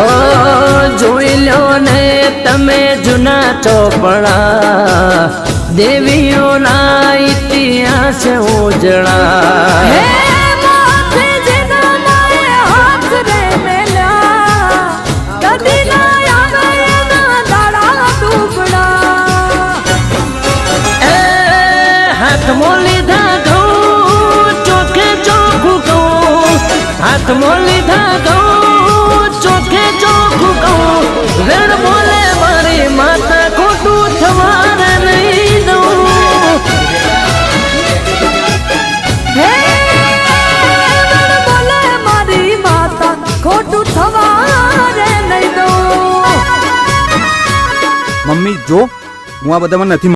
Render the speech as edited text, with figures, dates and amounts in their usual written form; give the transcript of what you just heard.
હો જોઈ લો ને તમે જૂના ચોપડા દેવીઓના ઇતિહાસ ઉજળા હાથમાં લીધા ઘઉં ચોખે ચોખ્ખું કહું હાથમાં લીધા ઘઉં ચોખે ચોખ્ખું કહું વેણ બોલે મારી માતા ખોટું થવાને નહીં દઉં બોલે મારી માતા ખોટું થવાને નહીં દઉં મમ્મી જો હું આ બધામાં નથી